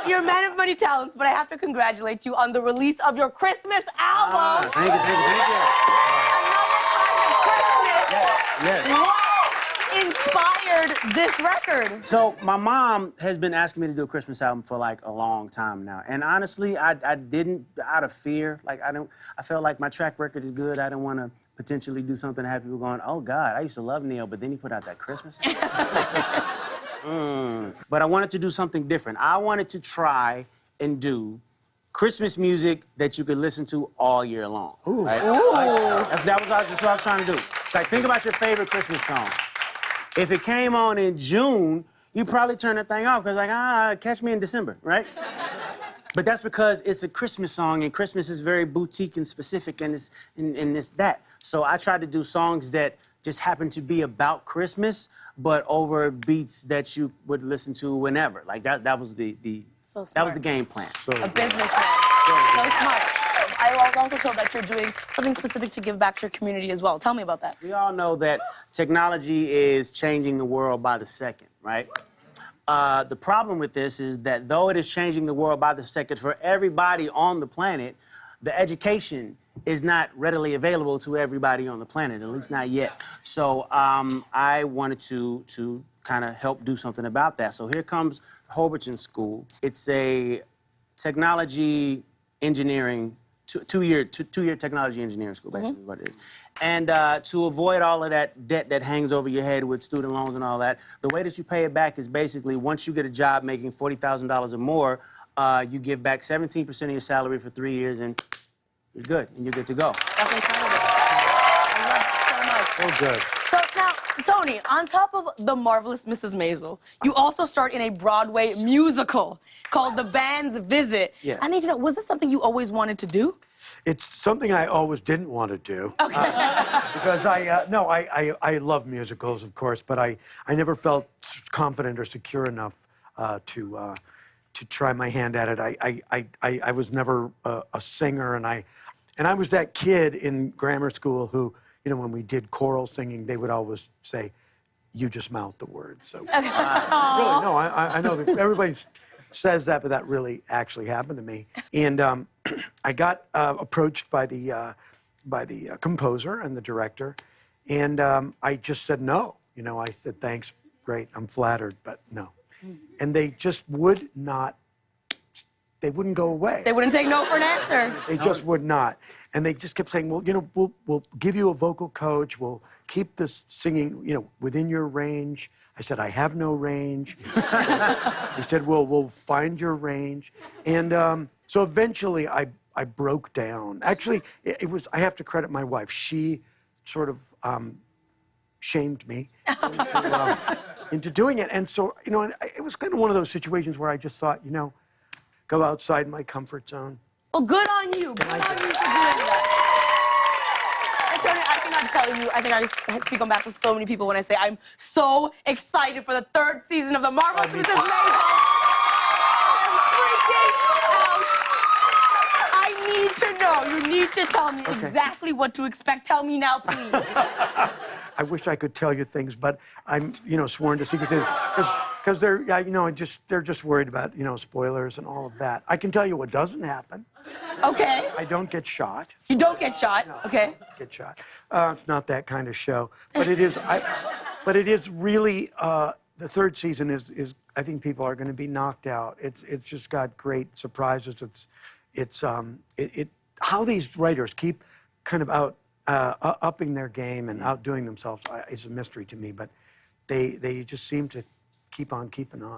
you're a man of many talents, but I have to congratulate you on the release of your Christmas album. Thank you. Another Kind of Christmas. Yes. What inspired this record? So my mom has been asking me to do a Christmas album for like a long time now. And honestly, I didn't out of fear. Like I felt like my track record is good. I didn't want to potentially do something that had people going, oh God, I used to love Neil, but then he put out that Christmas album. But I wanted to do something different. I wanted to try and do Christmas music that you could listen to all year long. Ooh. Right? Ooh. That's what I was trying to do. It's like, think about your favorite Christmas song. If it came on in June, you probably turn that thing off because like, catch me in December, right? But that's because it's a Christmas song, and Christmas is very boutique and specific, and it's that. So I tried to do songs that just happen to be about Christmas, but over beats that you would listen to whenever. Like that was the So smart. that was the game plan. A businessman. So smart. I was also told that you're doing something specific to give back to your community as well. Tell me about that. We all know that technology is changing the world by the second, right? The problem with this is that though it is changing the world by the second for everybody on the planet, the education is not readily available to everybody on the planet, at least not yet. So I wanted to kind of help do something about that. So here comes Hoberton School. It's a technology engineering, two-year technology engineering school, basically, what it is. And to avoid all of that debt that hangs over your head with student loans and all that, the way that you pay it back is basically once you get a job making $40,000 or more, you give back 17% of your salary for 3 years, and you're good, and you're good to go. That's incredible. I love it so much. Oh, good. So now, Tony, on top of The Marvelous Mrs. Maisel, you also start in a Broadway musical called The Band's Visit. Yeah. I need to know, was this something you always wanted to do? It's something I always didn't want to do. Okay. Because I love musicals, of course, but I never felt confident or secure enough to try my hand at it. I was never a singer, and I was that kid in grammar school who, you know, when we did choral singing, they would always say, "You just mouth the words." So really, no, I know that everybody says that, but that really actually happened to me. And I got approached by the composer and the director, and I just said no. You know, I said, "Thanks, great, I'm flattered, but no." And they just would not. They wouldn't go away. They wouldn't take no for an answer. They just would not. And they just kept saying, well, you know, we'll give you a vocal coach. We'll keep this singing, you know, within your range. I said, I have no range. He said, well, we'll find your range. And so eventually I broke down. Actually, it was, I have to credit my wife. She sort of shamed me into doing it. And so, you know, it was kind of one of those situations where I just thought, you know, go outside my comfort zone. Well, good on you. Good on you for doing that. Tony, I cannot tell you, I think I speak on behalf of so many people when I say I'm so excited for the 3rd season of The Marvelous Mrs. Maisel. I'm freaking out. I need to know. You need to tell me exactly what to expect. Tell me now, please. I wish I could tell you things, but I'm, you know, sworn to secrecy because they're, you know, they're just worried about, you know, spoilers and all of that. I can tell you what doesn't happen. Okay. I don't get shot. You don't get shot. No, Okay. I don't get shot. It's not that kind of show, but it is. But it is really. The 3rd season is. I think people are going to be knocked out. It's just got great surprises. It's how these writers keep kind of upping their game and outdoing themselves is a mystery to me, but they just seem to keep on keeping on.